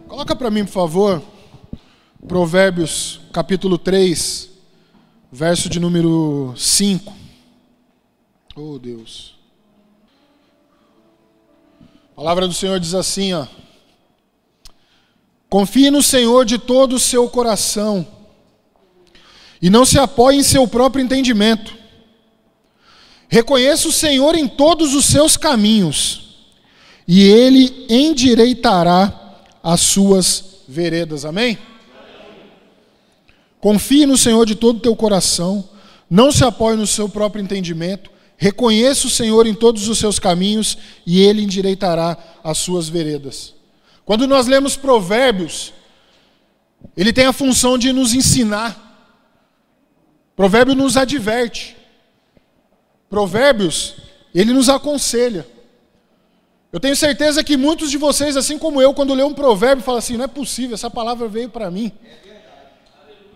Coloca para mim, por favor, Provérbios capítulo 3, verso de número 5. Oh, Deus. A palavra do Senhor diz assim, ó. Confie no Senhor de todo o seu coração e não se apoie em seu próprio entendimento. Reconheça o Senhor em todos os seus caminhos e Ele endireitará as suas veredas. Amém? Confie no Senhor de todo o teu coração, não se apoie no seu próprio entendimento, reconheça o Senhor em todos os seus caminhos e Ele endireitará as suas veredas. Quando nós lemos Provérbios, ele tem a função de nos ensinar. Provérbio nos adverte. Provérbios, ele nos aconselha. Eu tenho certeza que muitos de vocês, assim como eu, quando lê um provérbio, falam assim, não é possível, essa palavra veio para mim.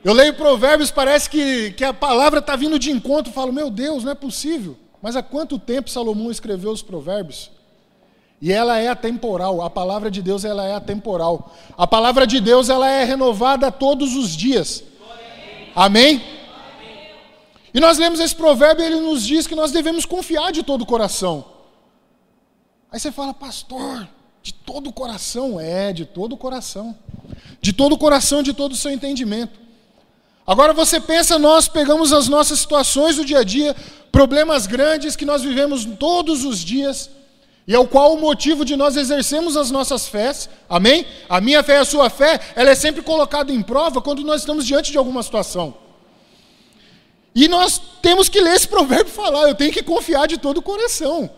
Eu leio provérbios, parece que a palavra está vindo de encontro, eu falo, meu Deus, não é possível. Mas há quanto tempo Salomão escreveu os provérbios? E ela é atemporal, a palavra de Deus ela é atemporal. A palavra de Deus ela é renovada todos os dias. Amém? E nós lemos esse provérbio e ele nos diz que nós devemos confiar de todo o coração. Aí você fala, pastor, de todo o coração? É, de todo o coração. De todo o coração, de todo o seu entendimento. Agora você pensa, nós pegamos as nossas situações do dia a dia, problemas grandes que nós vivemos todos os dias, e ao qual o motivo de nós exercermos as nossas fés, amém? A minha fé e a sua fé, ela é sempre colocada em prova quando nós estamos diante de alguma situação. E nós temos que ler esse provérbio e falar, eu tenho que confiar de todo o coração.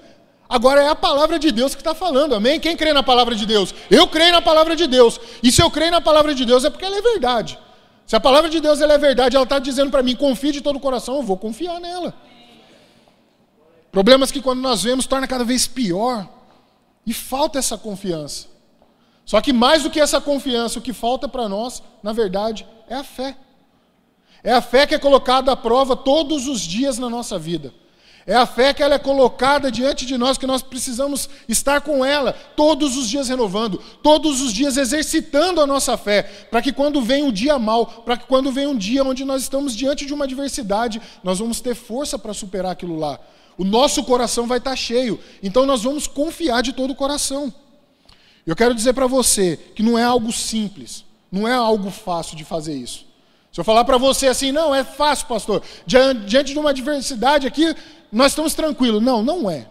Agora é a palavra de Deus que está falando, amém? Quem crê na palavra de Deus? Eu creio na palavra de Deus. E se eu creio na palavra de Deus é porque ela é verdade. Se a palavra de Deus ela é verdade, ela está dizendo para mim, confie de todo o coração, eu vou confiar nela. Problemas que quando nós vemos torna cada vez pior. E falta essa confiança. Só que mais do que essa confiança, o que falta para nós, na verdade, é a fé. É a fé que é colocada à prova todos os dias na nossa vida. É a fé que ela é colocada diante de nós, que nós precisamos estar com ela, todos os dias renovando, todos os dias exercitando a nossa fé, para que quando vem um dia mau, para que quando vem um dia onde nós estamos diante de uma adversidade, nós vamos ter força para superar aquilo lá. O nosso coração vai estar cheio, então nós vamos confiar de todo o coração. Eu quero dizer para você que não é algo simples, não é algo fácil de fazer isso. Se eu falar para você assim, não, é fácil, pastor, diante de uma adversidade aqui, nós estamos tranquilos. Não, não é.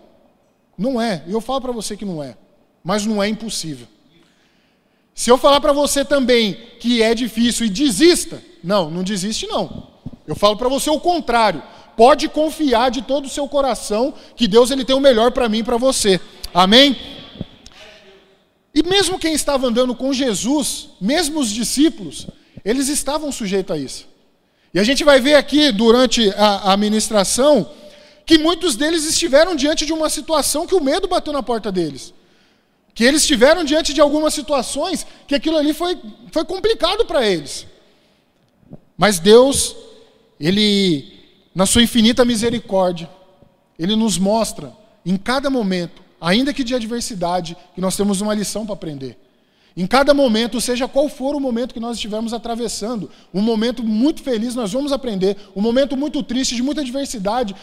Não é. E eu falo para você que não é. Mas não é impossível. Se eu falar para você também que é difícil e desista, não desiste não. Eu falo para você o contrário. Pode confiar de todo o seu coração que Deus ele tem o melhor para mim e para você. Amém? E mesmo quem estava andando com Jesus, mesmo os discípulos, eles estavam sujeitos a isso. E a gente vai ver aqui durante a ministração que muitos deles estiveram diante de uma situação que o medo bateu na porta deles. Que eles estiveram diante de algumas situações que aquilo ali foi complicado para eles. Mas Deus, Ele, na sua infinita misericórdia, Ele nos mostra, em cada momento, ainda que de adversidade, que nós temos uma lição para aprender. Em cada momento, seja qual for o momento que nós estivermos atravessando, um momento muito feliz, nós vamos aprender, um momento muito triste, de muita adversidade,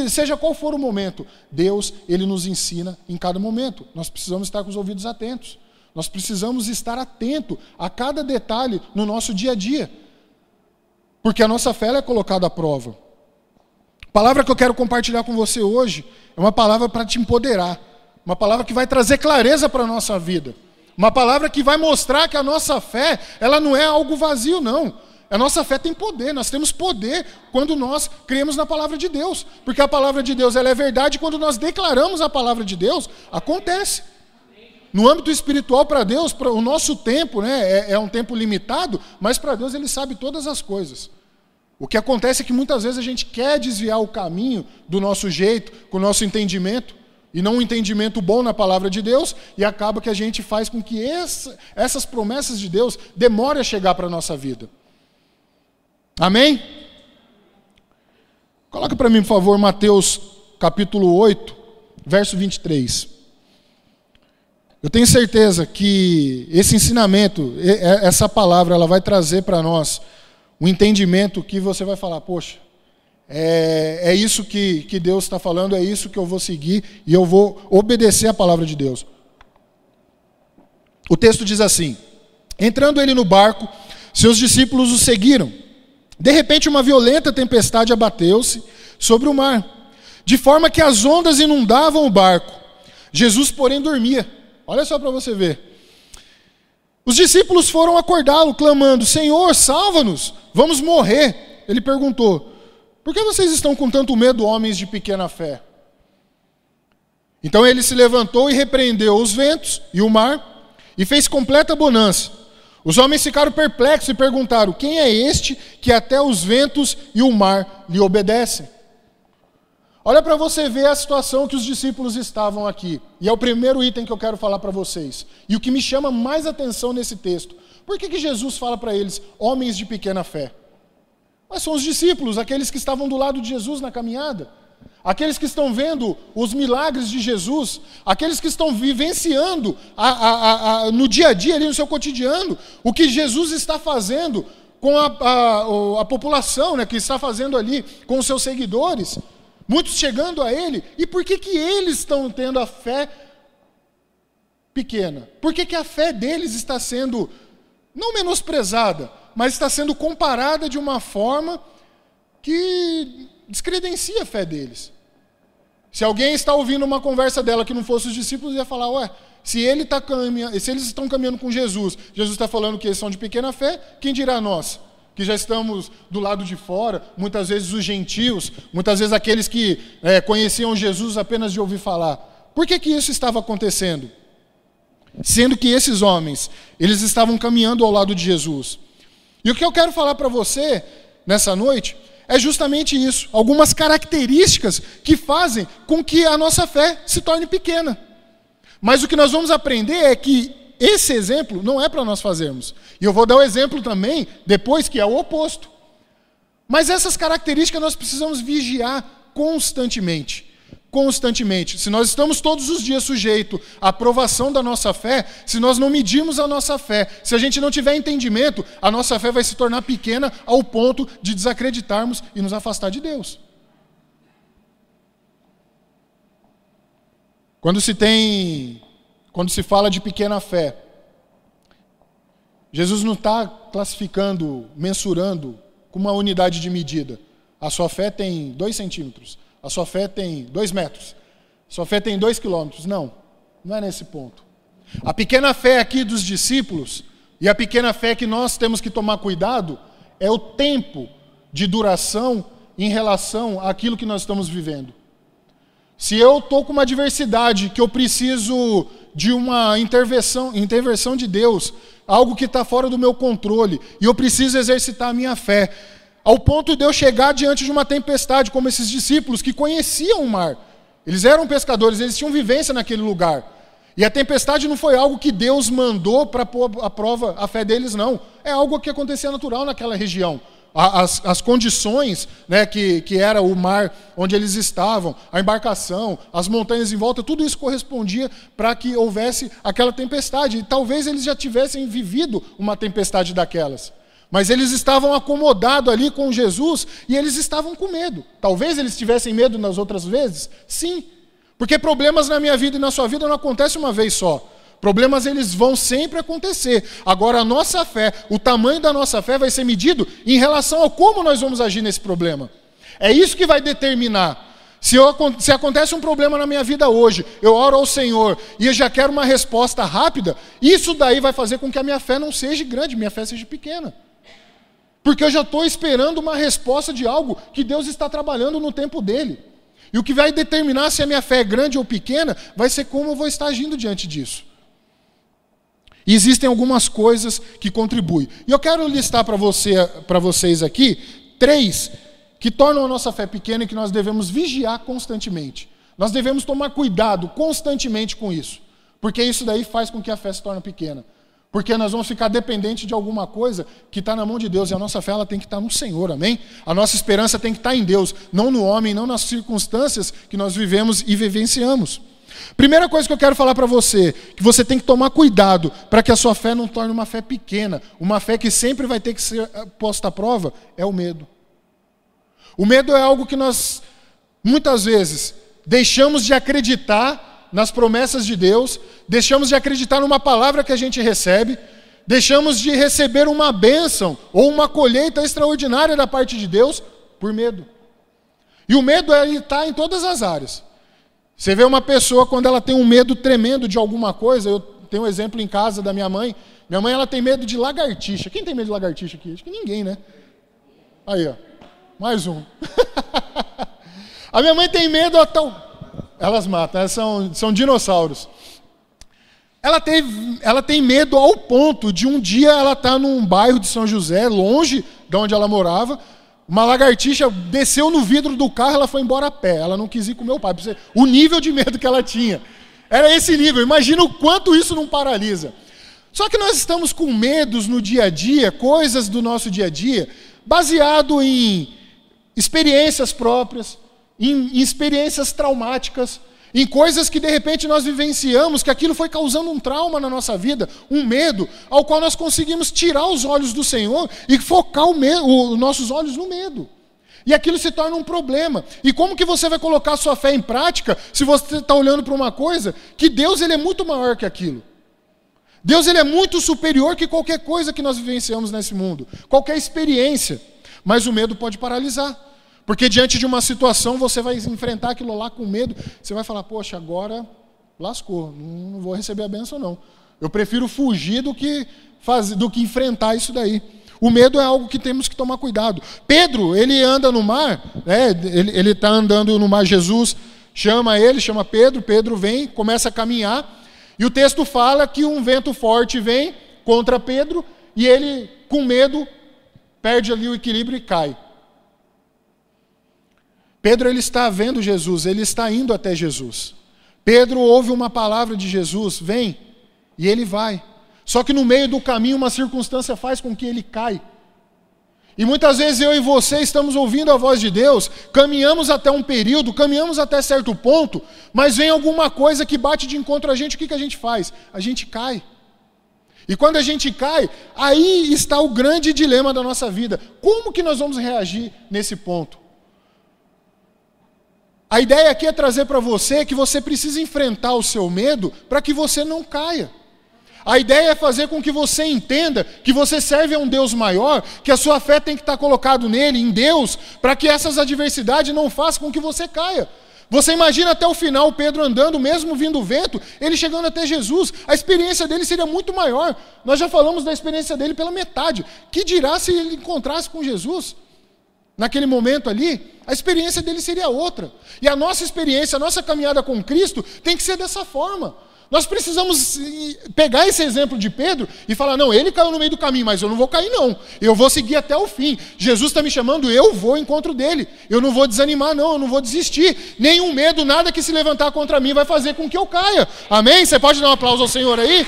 seja qual for o momento, Deus, Ele nos ensina em cada momento. Nós precisamos estar com os ouvidos atentos. Nós precisamos estar atento a cada detalhe no nosso dia a dia. Porque a nossa fé é colocada à prova. A palavra que eu quero compartilhar com você hoje é uma palavra para te empoderar. Uma palavra que vai trazer clareza para a nossa vida. Uma palavra que vai mostrar que a nossa fé, ela não é algo vazio, não. A nossa fé tem poder, nós temos poder quando nós cremos na palavra de Deus. Porque a palavra de Deus ela é verdade e quando nós declaramos a palavra de Deus, acontece. No âmbito espiritual, para Deus, o nosso tempo é um tempo limitado, mas para Deus Ele sabe todas as coisas. O que acontece é que muitas vezes a gente quer desviar o caminho do nosso jeito, com o nosso entendimento, e não um entendimento bom na palavra de Deus, e acaba que a gente faz com que essas promessas de Deus demorem a chegar para a nossa vida. Amém? Coloca para mim, por favor, Mateus capítulo 8, verso 23. Eu tenho certeza que esse ensinamento, essa palavra, ela vai trazer para nós um entendimento que você vai falar, poxa, é isso que Deus está falando, é isso que eu vou seguir e eu vou obedecer a palavra de Deus. O texto diz assim: entrando ele no barco, seus discípulos o seguiram. De repente uma violenta tempestade abateu-se sobre o mar, de forma que as ondas inundavam o barco. Jesus, porém, dormia. Olha só para você ver. Os discípulos foram acordá-lo, clamando, Senhor, salva-nos, vamos morrer. Ele perguntou, por que vocês estão com tanto medo, homens de pequena fé? Então ele se levantou e repreendeu os ventos e o mar, e fez completa bonança. Os homens ficaram perplexos e perguntaram, quem é este que até os ventos e o mar lhe obedecem? Olha para você ver a situação que os discípulos estavam aqui. E é o primeiro item que eu quero falar para vocês. E o que me chama mais atenção nesse texto. Por que Jesus fala para eles, homens de pequena fé? Mas são os discípulos, aqueles que estavam do lado de Jesus na caminhada. Aqueles que estão vendo os milagres de Jesus. Aqueles que estão vivenciando no dia a dia, ali no seu cotidiano, o que Jesus está fazendo com a população, né, que está fazendo ali com os seus seguidores. Muitos chegando a ele, e por que eles estão tendo a fé pequena? Por que a fé deles está sendo, não menosprezada, mas está sendo comparada de uma forma que descredencia a fé deles? Se alguém está ouvindo uma conversa dela que não fosse os discípulos, ia falar, ué, se eles estão caminhando com Jesus, Jesus está falando que eles são de pequena fé, quem dirá nós? Que já estamos do lado de fora, muitas vezes os gentios, muitas vezes aqueles que conheciam Jesus apenas de ouvir falar. Por que isso estava acontecendo? Sendo que esses homens, eles estavam caminhando ao lado de Jesus. E o que eu quero falar para você, nessa noite, é justamente isso. Algumas características que fazem com que a nossa fé se torne pequena. Mas o que nós vamos aprender é que esse exemplo não é para nós fazermos. E eu vou dar o exemplo também, depois, que é o oposto. Mas essas características nós precisamos vigiar constantemente. Constantemente. Se nós estamos todos os dias sujeitos à provação da nossa fé, se nós não medirmos a nossa fé, se a gente não tiver entendimento, a nossa fé vai se tornar pequena ao ponto de desacreditarmos e nos afastar de Deus. Quando se fala de pequena fé, Jesus não está classificando, mensurando com uma unidade de medida. A sua fé tem 2 centímetros, a sua fé tem 2 metros, a sua fé tem 2 quilômetros. Não é nesse ponto. A pequena fé aqui dos discípulos, e a pequena fé que nós temos que tomar cuidado, é o tempo de duração em relação àquilo que nós estamos vivendo. Se eu estou com uma adversidade que eu preciso de uma intervenção de Deus, algo que está fora do meu controle, e eu preciso exercitar a minha fé, ao ponto de eu chegar diante de uma tempestade, como esses discípulos que conheciam o mar. Eles eram pescadores, eles tinham vivência naquele lugar. E a tempestade não foi algo que Deus mandou para pôr à prova a fé deles, não. É algo que acontecia natural naquela região. As condições, né, que era o mar onde eles estavam, a embarcação, as montanhas em volta, tudo isso correspondia para que houvesse aquela tempestade. E talvez eles já tivessem vivido uma tempestade daquelas. Mas eles estavam acomodados ali com Jesus e eles estavam com medo. Talvez eles tivessem medo nas outras vezes? Sim. Porque problemas na minha vida e na sua vida não acontecem uma vez só. Problemas eles vão sempre acontecer. Agora a nossa fé, o tamanho da nossa fé vai ser medido em relação a como nós vamos agir nesse problema. É isso que vai determinar. Se acontece um problema na minha vida hoje, eu oro ao Senhor e eu já quero uma resposta rápida, isso daí vai fazer com que a minha fé não seja grande, minha fé seja pequena. Porque eu já estou esperando uma resposta de algo que Deus está trabalhando no tempo dele. E o que vai determinar se a minha fé é grande ou pequena vai ser como eu vou estar agindo diante disso. E existem algumas coisas que contribuem. E eu quero listar para vocês aqui 3 que tornam a nossa fé pequena e que nós devemos vigiar constantemente. Nós devemos tomar cuidado constantemente com isso. Porque isso daí faz com que a fé se torne pequena. Porque nós vamos ficar dependentes de alguma coisa que está na mão de Deus. E a nossa fé ela tem que estar no Senhor, amém? A nossa esperança tem que estar em Deus, não no homem, não nas circunstâncias que nós vivemos e vivenciamos. Primeira coisa que eu quero falar para você, que você tem que tomar cuidado para que a sua fé não torne uma fé pequena, uma fé que sempre vai ter que ser posta à prova, é o medo. O medo é algo que nós, muitas vezes, deixamos de acreditar nas promessas de Deus, deixamos de acreditar numa palavra que a gente recebe, deixamos de receber uma bênção ou uma colheita extraordinária da parte de Deus por medo. E o medo está em todas as áreas. Você vê uma pessoa quando ela tem um medo tremendo de alguma coisa, eu tenho um exemplo em casa da minha mãe. Minha mãe ela tem medo de lagartixa. Quem tem medo de lagartixa aqui? Acho que ninguém, né? Aí, ó. Mais um. A minha mãe tem medo até... Elas matam, elas são dinossauros. Ela tem medo ao ponto de um dia ela estar num bairro de São José, longe de onde ela morava, uma lagartixa desceu no vidro do carro, ela foi embora a pé. Ela não quis ir com meu pai. O nível de medo que ela tinha. Era esse nível. Imagina o quanto isso não paralisa. Só que nós estamos com medos no dia a dia, coisas do nosso dia a dia, baseado em experiências próprias, em experiências traumáticas, em coisas que de repente nós vivenciamos, que aquilo foi causando um trauma na nossa vida, um medo, ao qual nós conseguimos tirar os olhos do Senhor e focar os nossos olhos no medo. E aquilo se torna um problema. E como que você vai colocar a sua fé em prática se você está olhando para uma coisa que Deus ele é muito maior que aquilo? Deus ele é muito superior que qualquer coisa que nós vivenciamos nesse mundo, qualquer experiência. Mas o medo pode paralisar. Porque diante de uma situação, você vai enfrentar aquilo lá com medo, você vai falar, poxa, agora lascou, não vou receber a bênção não. Eu prefiro fugir do que enfrentar isso daí. O medo é algo que temos que tomar cuidado. Pedro, ele anda no mar, ele está andando no mar, Jesus chama Pedro, Pedro vem, começa a caminhar, e o texto fala que um vento forte vem contra Pedro, e ele, com medo, perde ali o equilíbrio e cai. Pedro ele está vendo Jesus, ele está indo até Jesus. Pedro ouve uma palavra de Jesus, vem, e ele vai. Só que no meio do caminho uma circunstância faz com que ele caia. E muitas vezes eu e você estamos ouvindo a voz de Deus, caminhamos até um período, caminhamos até certo ponto, mas vem alguma coisa que bate de encontro a gente, o que a gente faz? A gente cai. E quando a gente cai, aí está o grande dilema da nossa vida. Como que nós vamos reagir nesse ponto? A ideia aqui é trazer para você que você precisa enfrentar o seu medo para que você não caia. A ideia é fazer com que você entenda que você serve a um Deus maior, que a sua fé tem que estar colocada nele, em Deus, para que essas adversidades não façam com que você caia. Você imagina até o final Pedro andando, mesmo vindo o vento, ele chegando até Jesus. A experiência dele seria muito maior. Nós já falamos da experiência dele pela metade. Que dirá se ele encontrasse com Jesus? Naquele momento ali, a experiência dele seria outra. E a nossa experiência, a nossa caminhada com Cristo tem que ser dessa forma. Nós precisamos pegar esse exemplo de Pedro e falar, não, ele caiu no meio do caminho, mas eu não vou cair não. Eu vou seguir até o fim. Jesus está me chamando, eu vou ao encontro dele. Eu não vou desanimar não, eu não vou desistir. Nenhum medo, nada que se levantar contra mim vai fazer com que eu caia. Amém? Você pode dar um aplauso ao Senhor aí?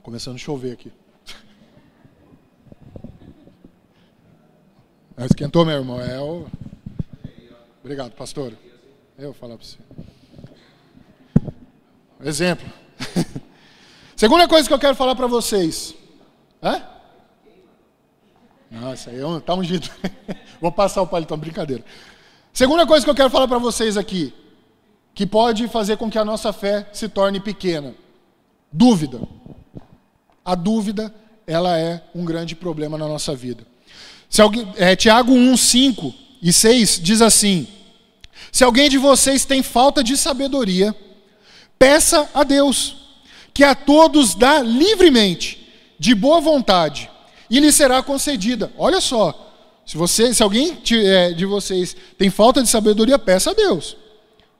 Começando a chover aqui. Esquentou, meu irmão? Obrigado, pastor. Eu vou falar para você. Exemplo. Segunda coisa que eu quero falar para vocês. Nossa, aí tá ungido. Vou passar o palitão, brincadeira. Segunda coisa que eu quero falar para vocês aqui, que pode fazer com que a nossa fé se torne pequena. Dúvida. A dúvida, ela é um grande problema na nossa vida. Tiago 1, 5 e 6 diz assim: se alguém de vocês tem falta de sabedoria, peça a Deus, que a todos dá livremente, de boa vontade, e lhe será concedida. Olha só, se alguém de vocês tem falta de sabedoria, peça a Deus.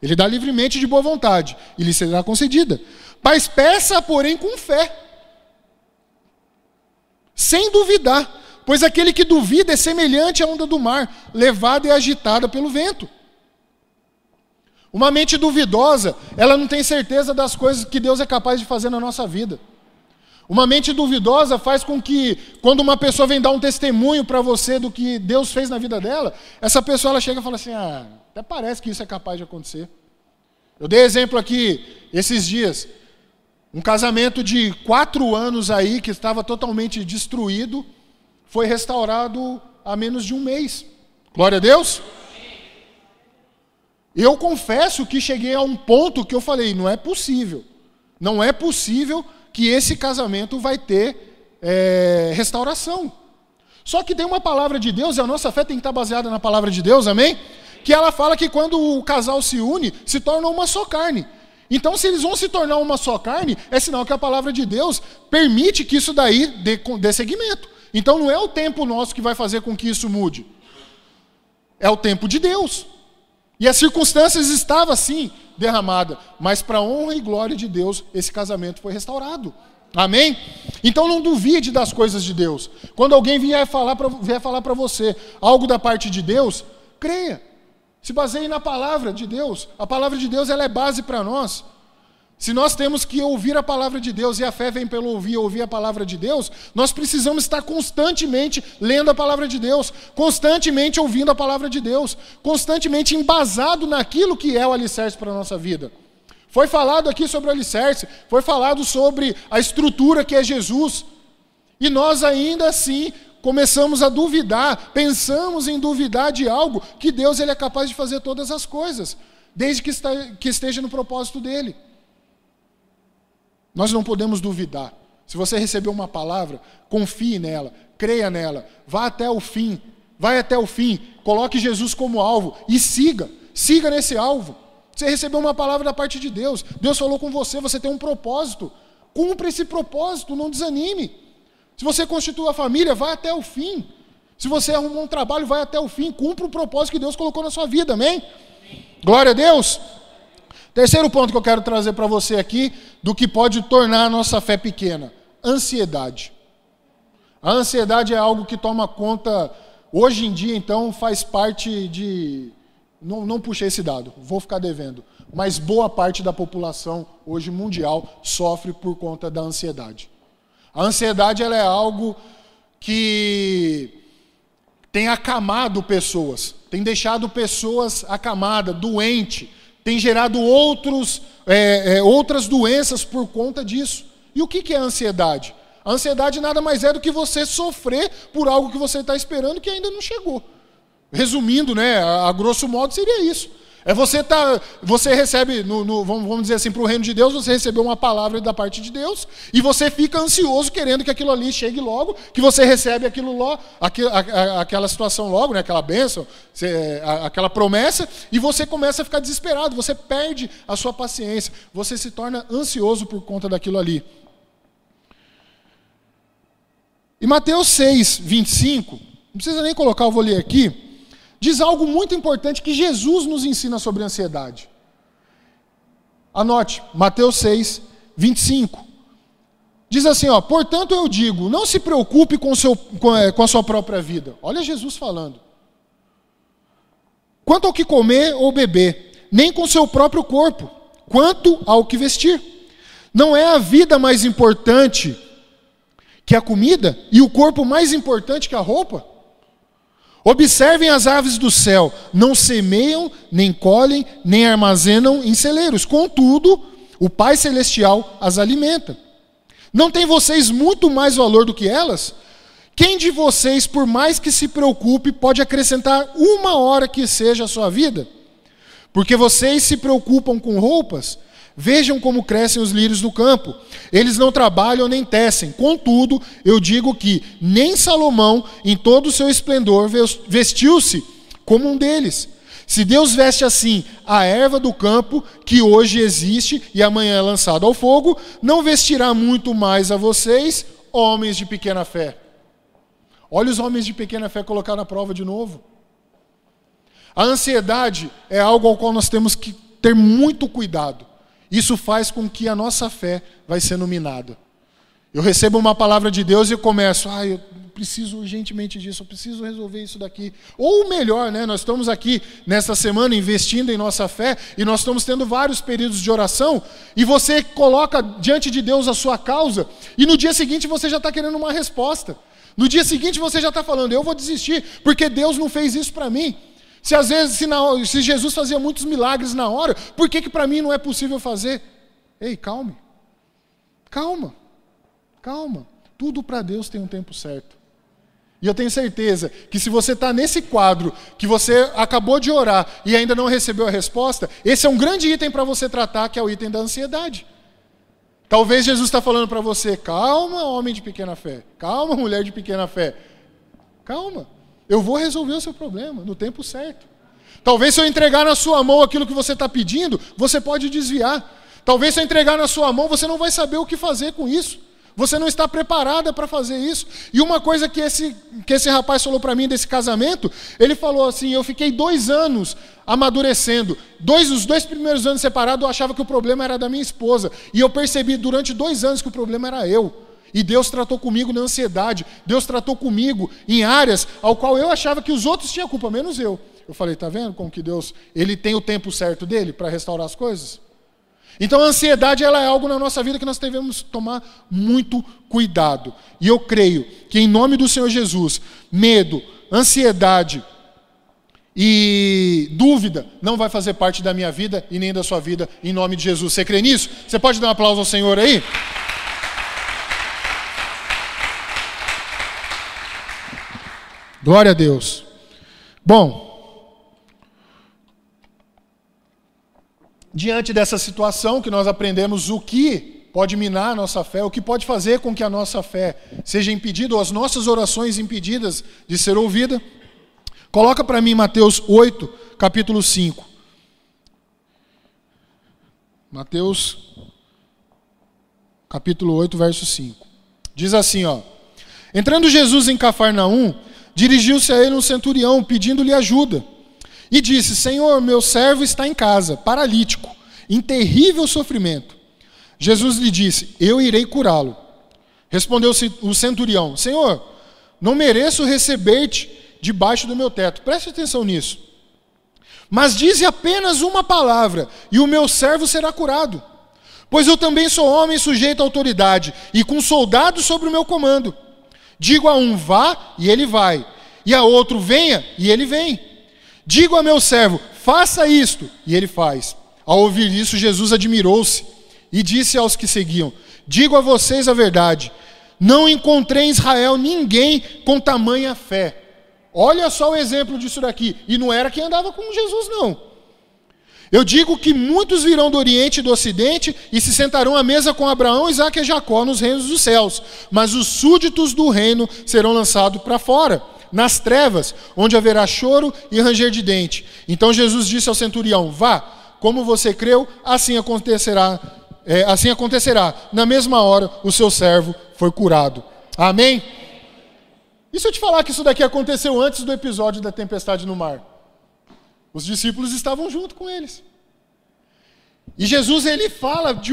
Ele dá livremente de boa vontade, e lhe será concedida. Mas peça, porém, com fé, sem duvidar, pois aquele que duvida é semelhante à onda do mar, levada e agitada pelo vento. Uma mente duvidosa, ela não tem certeza das coisas que Deus é capaz de fazer na nossa vida. Uma mente duvidosa faz com que, quando uma pessoa vem dar um testemunho para você do que Deus fez na vida dela, essa pessoa ela chega e fala assim, até parece que isso é capaz de acontecer. Eu dei exemplo aqui, esses dias, um casamento de 4 anos aí, que estava totalmente destruído, foi restaurado há menos de um mês. Glória a Deus. Eu confesso que cheguei a um ponto que eu falei, não é possível que esse casamento vai ter restauração. Só que tem uma palavra de Deus, e a nossa fé tem que estar baseada na palavra de Deus, amém? Que ela fala que quando o casal se une, se torna uma só carne. Então, se eles vão se tornar uma só carne, é sinal que a palavra de Deus permite que isso daí dê seguimento. Então, não é o tempo nosso que vai fazer com que isso mude. É o tempo de Deus. E as circunstâncias estavam assim, derramada, mas para a honra e glória de Deus, esse casamento foi restaurado. Amém? Então não duvide das coisas de Deus. Quando alguém vier falar para você algo da parte de Deus, creia. Se baseie na palavra de Deus. A palavra de Deus ela é base para nós. Se nós temos que ouvir a palavra de Deus, e a fé vem pelo ouvir a palavra de Deus, nós precisamos estar constantemente lendo a palavra de Deus, constantemente ouvindo a palavra de Deus, constantemente embasado naquilo que é o alicerce para a nossa vida. Foi falado aqui sobre o alicerce, foi falado sobre a estrutura que é Jesus, e nós ainda assim começamos a duvidar, pensamos em duvidar de algo que Deus ele é capaz de fazer todas as coisas, desde que esteja no propósito dele. Nós não podemos duvidar. Se você recebeu uma palavra, confie nela, creia nela, vá até o fim, vai até o fim, coloque Jesus como alvo e siga nesse alvo. Você recebeu uma palavra da parte de Deus, Deus falou com você, você tem um propósito, cumpra esse propósito, não desanime. Se você constitui a família, vai até o fim. Se você arrumou um trabalho, vai até o fim, cumpra o propósito que Deus colocou na sua vida, amém? Glória a Deus. Terceiro ponto que eu quero trazer para você aqui, do que pode tornar a nossa fé pequena: ansiedade. A ansiedade é algo que toma conta, hoje em dia, então, faz parte de... Não puxei esse dado, vou ficar devendo. Mas boa parte da população, hoje mundial, sofre por conta da ansiedade. A ansiedade ela é algo que tem acamado pessoas, tem deixado pessoas acamadas, doentes, tem gerado outras doenças por conta disso. E o que é a ansiedade? A ansiedade nada mais é do que você sofrer por algo que você está esperando que ainda não chegou. Resumindo, né, a grosso modo seria isso. É você recebe, vamos dizer assim, para o reino de Deus, você recebeu uma palavra da parte de Deus, e você fica ansioso querendo que aquilo ali chegue logo, que você recebe aquilo logo, aquela situação logo, né, aquela bênção, aquela promessa, e você começa a ficar desesperado, você perde a sua paciência, você se torna ansioso por conta daquilo ali. E Mateus 6, 25, não precisa nem colocar, eu vou ler aqui, diz algo muito importante que Jesus nos ensina sobre ansiedade. Anote, Mateus 6, 25. Diz assim, portanto eu digo, não se preocupe com a sua própria vida. Olha Jesus falando. Quanto ao que comer ou beber, nem com seu próprio corpo, quanto ao que vestir. Não é a vida mais importante que a comida e o corpo mais importante que a roupa? Observem as aves do céu, não semeiam, nem colhem, nem armazenam em celeiros. Contudo, o Pai Celestial as alimenta. Não tem vocês muito mais valor do que elas? Quem de vocês, por mais que se preocupe, pode acrescentar 1 hora que seja a sua vida? Porque vocês se preocupam com roupas? Vejam como crescem os lírios do campo. Eles não trabalham nem tecem. Contudo, eu digo que nem Salomão, em todo o seu esplendor, vestiu-se como um deles. Se Deus veste assim a erva do campo, que hoje existe e amanhã é lançada ao fogo, não vestirá muito mais a vocês, homens de pequena fé. Olha os homens de pequena fé colocar na prova de novo. A ansiedade é algo ao qual nós temos que ter muito cuidado. Isso faz com que a nossa fé vai sendo minada. Eu recebo uma palavra de Deus e eu começo, eu preciso urgentemente disso, eu preciso resolver isso daqui. Ou melhor, né, nós estamos aqui nesta semana investindo em nossa fé e nós estamos tendo vários períodos de oração e você coloca diante de Deus a sua causa e no dia seguinte você já está querendo uma resposta. No dia seguinte você já está falando, eu vou desistir porque Deus não fez isso para mim. Se às vezes, se Jesus fazia muitos milagres na hora, por que para mim não é possível fazer? Ei, calma. Tudo para Deus tem um tempo certo. E eu tenho certeza que se você está nesse quadro, que você acabou de orar e ainda não recebeu a resposta, esse é um grande item para você tratar, que é o item da ansiedade. Talvez Jesus está falando para você, calma, homem de pequena fé. Calma, mulher de pequena fé. Calma. Eu vou resolver o seu problema no tempo certo. Talvez se eu entregar na sua mão aquilo que você está pedindo, você pode desviar. Talvez se eu entregar na sua mão, você não vai saber o que fazer com isso. Você não está preparada para fazer isso. E uma coisa que esse rapaz falou para mim desse casamento, ele falou assim, eu fiquei 2 anos amadurecendo. Os 2 primeiros anos separados, eu achava que o problema era da minha esposa. E eu percebi durante 2 anos que o problema era eu. E Deus tratou comigo na ansiedade. Deus tratou comigo em áreas ao qual eu achava que os outros tinham culpa, menos eu. Eu falei, tá vendo como que Deus, Ele tem o tempo certo dele para restaurar as coisas? Então a ansiedade ela é algo na nossa vida que nós devemos tomar muito cuidado. E eu creio que em nome do Senhor Jesus, medo, ansiedade e dúvida não vai fazer parte da minha vida e nem da sua vida, em nome de Jesus. Você crê nisso? Você pode dar um aplauso ao Senhor aí? Glória a Deus. Bom, diante dessa situação que nós aprendemos o que pode minar a nossa fé, o que pode fazer com que a nossa fé seja impedida, ou as nossas orações impedidas de ser ouvida, coloca para mim Mateus 8, capítulo 5. Mateus, capítulo 8, verso 5. Diz assim, entrando Jesus em Cafarnaum, dirigiu-se a ele um centurião, pedindo-lhe ajuda. E disse, Senhor, meu servo está em casa, paralítico, em terrível sofrimento. Jesus lhe disse, eu irei curá-lo. Respondeu o centurião, Senhor, não mereço receber-te debaixo do meu teto. Preste atenção nisso. Mas dize apenas uma palavra, e o meu servo será curado. Pois eu também sou homem sujeito à autoridade, e com soldados sobre o meu comando. Digo a um, vá, e ele vai. E a outro, venha, e ele vem. Digo a meu servo, faça isto, e ele faz. Ao ouvir isso, Jesus admirou-se e disse aos que seguiam, digo a vocês a verdade, não encontrei em Israel ninguém com tamanha fé. Olha só o exemplo disso daqui. E não era quem andava com Jesus, não. Eu digo que muitos virão do Oriente e do Ocidente e se sentarão à mesa com Abraão, Isaque e Jacó nos reinos dos céus. Mas os súditos do reino serão lançados para fora, nas trevas, onde haverá choro e ranger de dente. Então Jesus disse ao centurião, vá, como você creu, assim acontecerá. Na mesma hora, o seu servo foi curado. Amém? E se eu te falar que isso daqui aconteceu antes do episódio da tempestade no mar? Os discípulos estavam junto com eles. E Jesus ele fala de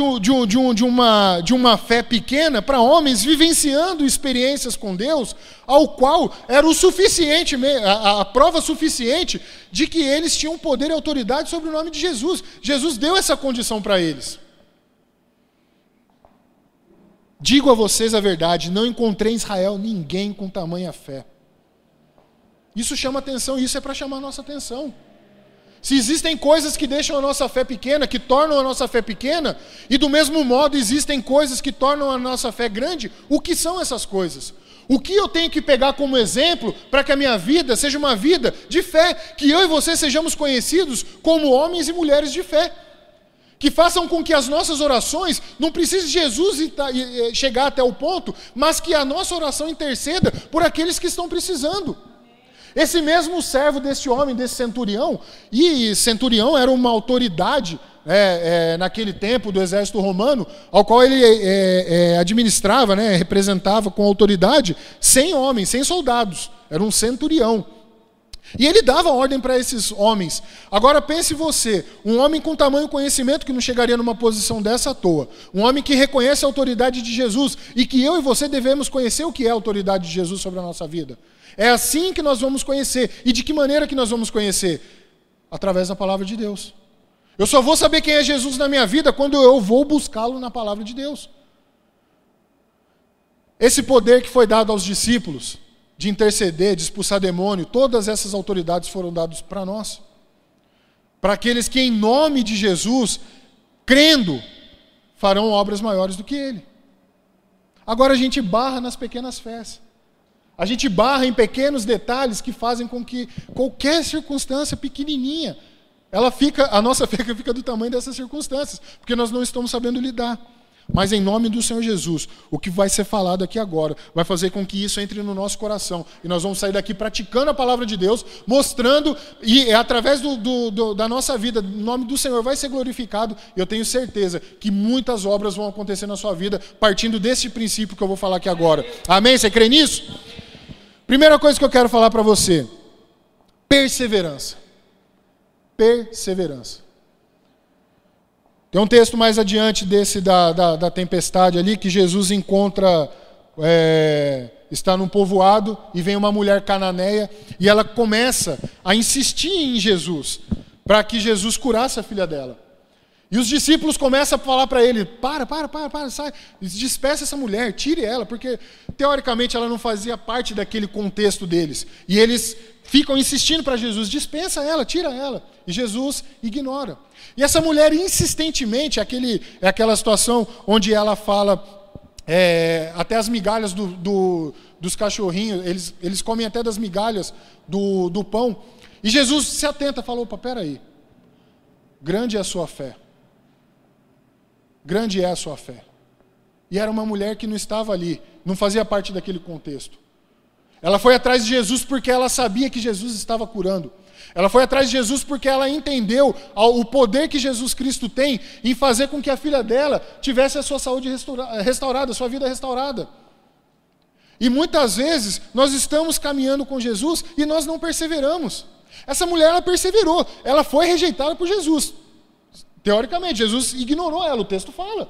uma fé pequena para homens vivenciando experiências com Deus, ao qual era o suficiente, a prova suficiente de que eles tinham poder e autoridade sobre o nome de Jesus. Jesus deu essa condição para eles. Digo a vocês a verdade, não encontrei em Israel ninguém com tamanha fé. Isso chama atenção, isso é para chamar a nossa atenção. Se existem coisas que deixam a nossa fé pequena, que tornam a nossa fé pequena, e do mesmo modo existem coisas que tornam a nossa fé grande, o que são essas coisas? O que eu tenho que pegar como exemplo para que a minha vida seja uma vida de fé, que eu e você sejamos conhecidos como homens e mulheres de fé, que façam com que as nossas orações, não precise Jesus chegar até o ponto, mas que a nossa oração interceda por aqueles que estão precisando. Esse mesmo servo desse homem, desse centurião, e centurião era uma autoridade naquele tempo do exército romano, ao qual ele administrava, representava com autoridade 100 homens, 100 soldados, era um centurião. E ele dava ordem para esses homens. Agora pense você, um homem com tamanho conhecimento que não chegaria numa posição dessa à toa. Um homem que reconhece a autoridade de Jesus e que eu e você devemos conhecer o que é a autoridade de Jesus sobre a nossa vida. É assim que nós vamos conhecer. E de que maneira que nós vamos conhecer? Através da palavra de Deus. Eu só vou saber quem é Jesus na minha vida quando eu vou buscá-lo na palavra de Deus. Esse poder que foi dado aos discípulos, de interceder, de expulsar demônio, todas essas autoridades foram dadas para nós. Para aqueles que em nome de Jesus, crendo, farão obras maiores do que Ele. Agora a gente barra nas pequenas fés. A gente barra em pequenos detalhes que fazem com que qualquer circunstância pequenininha, a nossa fé fica do tamanho dessas circunstâncias, porque nós não estamos sabendo lidar. Mas em nome do Senhor Jesus, o que vai ser falado aqui agora vai fazer com que isso entre no nosso coração. E nós vamos sair daqui praticando a palavra de Deus, mostrando, e através da nossa vida, o nome do Senhor vai ser glorificado. E eu tenho certeza que muitas obras vão acontecer na sua vida, partindo desse princípio que eu vou falar aqui agora. Amém? Você crê nisso? Primeira coisa que eu quero falar para você: perseverança. Perseverança. Tem um texto mais adiante desse da tempestade ali, que Jesus encontra, está num povoado e vem uma mulher cananeia e ela começa a insistir em Jesus, para que Jesus curasse a filha dela. E os discípulos começam a falar para ele: para, sai, despeça essa mulher, tire ela, porque teoricamente ela não fazia parte daquele contexto deles. E eles ficam insistindo para Jesus: dispensa ela, tira ela. E Jesus ignora. E essa mulher insistentemente, é aquela situação onde ela fala, até as migalhas dos cachorrinhos, eles comem até das migalhas do pão. E Jesus se atenta e falou: opa, peraí, grande é a sua fé. Grande é a sua fé. E era uma mulher que não estava ali, não fazia parte daquele contexto. Ela foi atrás de Jesus porque ela sabia que Jesus estava curando. Ela foi atrás de Jesus porque ela entendeu o poder que Jesus Cristo tem em fazer com que a filha dela tivesse a sua saúde restaurada, a sua vida restaurada. E muitas vezes nós estamos caminhando com Jesus e nós não perseveramos. Essa mulher, ela perseverou, ela foi rejeitada por Jesus. Teoricamente, Jesus ignorou ela, o texto fala.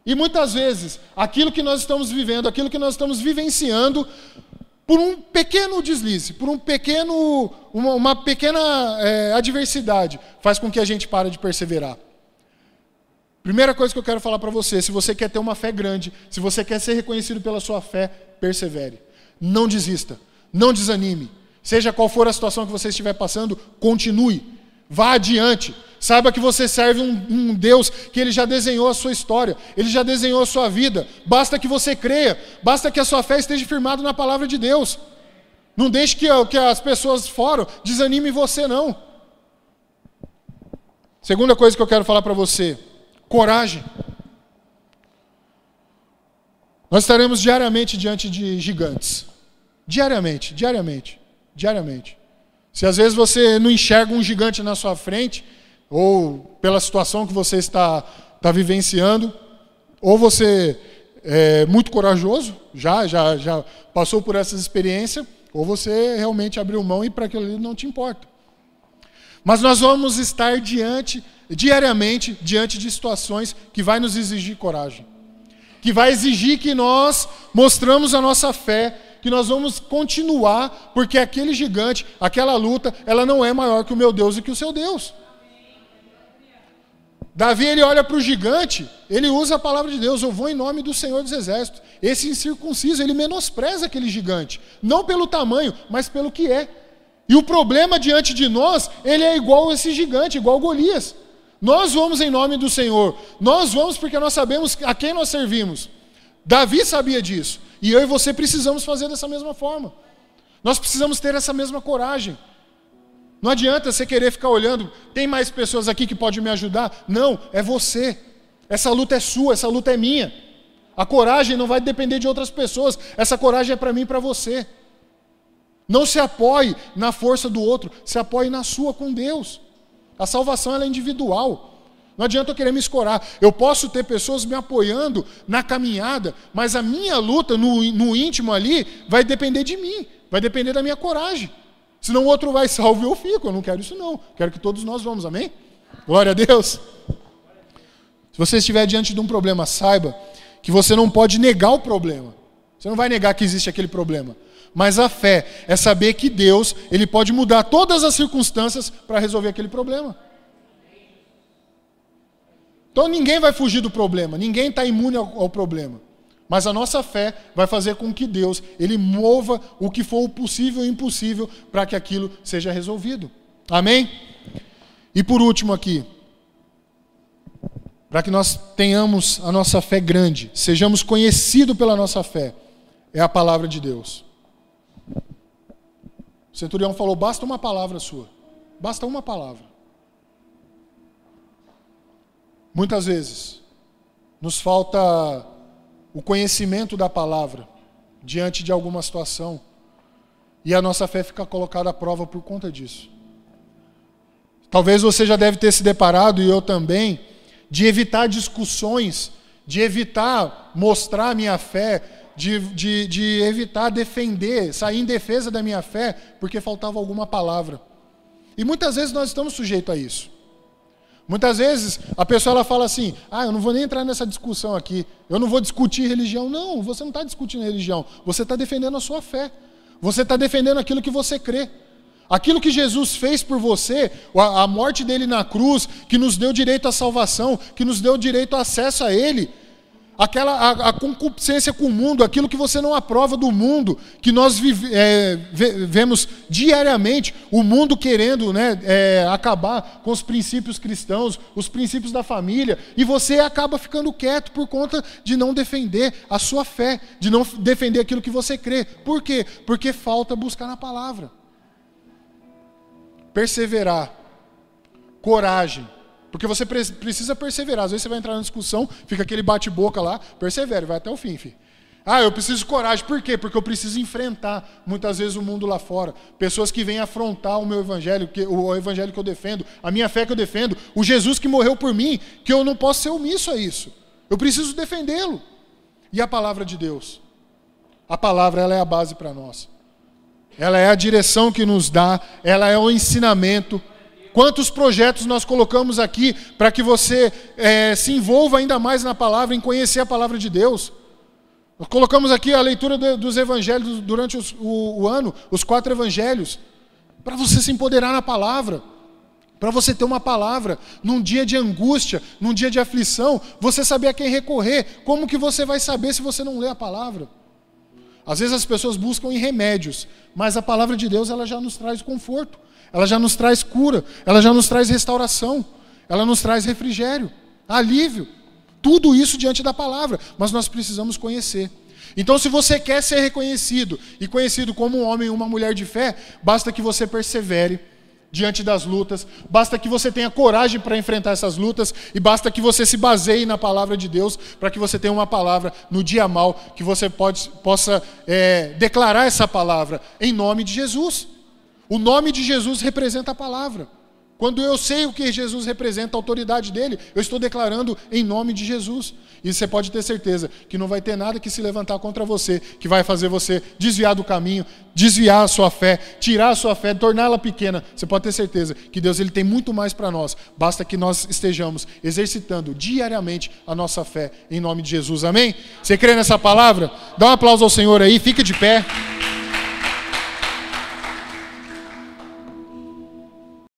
E muitas vezes, aquilo que nós estamos vivendo, aquilo que nós estamos vivenciando, por um pequeno deslize, por uma pequena adversidade, faz com que a gente pare de perseverar. Primeira coisa que eu quero falar para você: se você quer ter uma fé grande, se você quer ser reconhecido pela sua fé, persevere. Não desista, não desanime. Seja qual for a situação que você estiver passando, continue, vá adiante. Saiba que você serve um Deus que Ele já desenhou a sua história, Ele já desenhou a sua vida. Basta que você creia, basta que a sua fé esteja firmada na palavra de Deus. Não deixe que as pessoas fora desanimem você, não. Segunda coisa que eu quero falar para você: coragem. Nós estaremos diariamente diante de gigantes. Diariamente. Se às vezes você não enxerga um gigante na sua frente, ou pela situação que você está vivenciando, ou você é muito corajoso, já passou por essas experiências, ou você realmente abriu mão e para aquilo ali não te importa. Mas nós vamos estar diariamente diante de situações que vai nos exigir coragem, que vai exigir que nós mostramos a nossa fé, que nós vamos continuar, porque aquele gigante, aquela luta, ela não é maior que o meu Deus e que o seu Deus. Davi, ele olha para o gigante, ele usa a palavra de Deus: eu vou em nome do Senhor dos Exércitos. Esse incircunciso, ele menospreza aquele gigante, não pelo tamanho, mas pelo que é. E o problema diante de nós, ele é igual esse gigante, igual Golias. Nós vamos em nome do Senhor, nós vamos porque nós sabemos a quem nós servimos. Davi sabia disso, e eu e você precisamos fazer dessa mesma forma. Nós precisamos ter essa mesma coragem. Não adianta você querer ficar olhando: tem mais pessoas aqui que podem me ajudar? Não, é você. Essa luta é sua, essa luta é minha. A coragem não vai depender de outras pessoas, essa coragem é para mim e para você. Não se apoie na força do outro, se apoie na sua com Deus. A salvação, ela é individual. Não adianta eu querer me escorar. Eu posso ter pessoas me apoiando na caminhada, mas a minha luta no íntimo ali vai depender de mim, vai depender da minha coragem. Senão o outro vai salvo e eu fico. Eu não quero isso não. Quero que todos nós vamos, amém? Glória a Deus. Se você estiver diante de um problema, saiba que você não pode negar o problema. Você não vai negar que existe aquele problema. Mas a fé é saber que Deus, Ele pode mudar todas as circunstâncias para resolver aquele problema. Então ninguém vai fugir do problema, ninguém está imune ao problema. Mas a nossa fé vai fazer com que Deus, Ele mova o que for o possível e o impossível para que aquilo seja resolvido. Amém? E por último aqui, para que nós tenhamos a nossa fé grande, sejamos conhecidos pela nossa fé, é a palavra de Deus. O centurião falou, basta uma palavra sua. Basta uma palavra. Muitas vezes, nos falta o conhecimento da palavra diante de alguma situação e a nossa fé fica colocada à prova por conta disso. Talvez você já deve ter se deparado, e eu também, de evitar discussões, de evitar mostrar a minha fé, de evitar defender, sair em defesa da minha fé, porque faltava alguma palavra. E muitas vezes nós estamos sujeitos a isso. Muitas vezes a pessoa ela fala assim, eu não vou nem entrar nessa discussão aqui, eu não vou discutir religião. Não, você não está discutindo religião, você está defendendo a sua fé. Você está defendendo aquilo que você crê. Aquilo que Jesus fez por você, a morte dele na cruz, que nos deu direito à salvação, que nos deu direito ao acesso a ele, a concupiscência com o mundo, aquilo que você não aprova do mundo, que nós vemos diariamente, o mundo querendo acabar com os princípios cristãos, os princípios da família, e você acaba ficando quieto por conta de não defender a sua fé, de não defender aquilo que você crê. Por quê? Porque falta buscar na palavra. Perseverar, coragem, porque você precisa perseverar. Às vezes você vai entrar na discussão, fica aquele bate-boca lá, persevere, vai até o fim, filho. Eu preciso de coragem, por quê? Porque eu preciso enfrentar muitas vezes o mundo lá fora, pessoas que vêm afrontar o meu evangelho, o evangelho que eu defendo, a minha fé que eu defendo, o Jesus que morreu por mim, que eu não posso ser omisso a isso, eu preciso defendê-lo. E a palavra de Deus, a palavra ela é a base para nós. Ela é a direção que nos dá, ela é o ensinamento. Quantos projetos nós colocamos aqui para que você se envolva ainda mais na palavra, em conhecer a palavra de Deus. Nós colocamos aqui a leitura dos evangelhos durante o ano, os 4 evangelhos, para você se empoderar na palavra, para você ter uma palavra num dia de angústia, num dia de aflição, você saber a quem recorrer. Como que você vai saber se você não lê a palavra? Às vezes as pessoas buscam em remédios, mas a palavra de Deus ela já nos traz conforto, ela já nos traz cura, ela já nos traz restauração, ela nos traz refrigério, alívio, tudo isso diante da palavra, mas nós precisamos conhecer. Então se você quer ser reconhecido e conhecido como um homem e uma mulher de fé, basta que você persevere diante das lutas, basta que você tenha coragem para enfrentar essas lutas e basta que você se baseie na palavra de Deus para que você tenha uma palavra no dia mau, que você possa declarar essa palavra em nome de Jesus. O nome de Jesus representa a palavra. Quando eu sei o que Jesus representa, a autoridade dele, eu estou declarando em nome de Jesus. E você pode ter certeza que não vai ter nada que se levantar contra você, que vai fazer você desviar do caminho, desviar a sua fé, tirar a sua fé, torná-la pequena. Você pode ter certeza que Deus ele tem muito mais para nós. Basta que nós estejamos exercitando diariamente a nossa fé em nome de Jesus. Amém? Você crê nessa palavra? Dá um aplauso ao Senhor aí, fica de pé.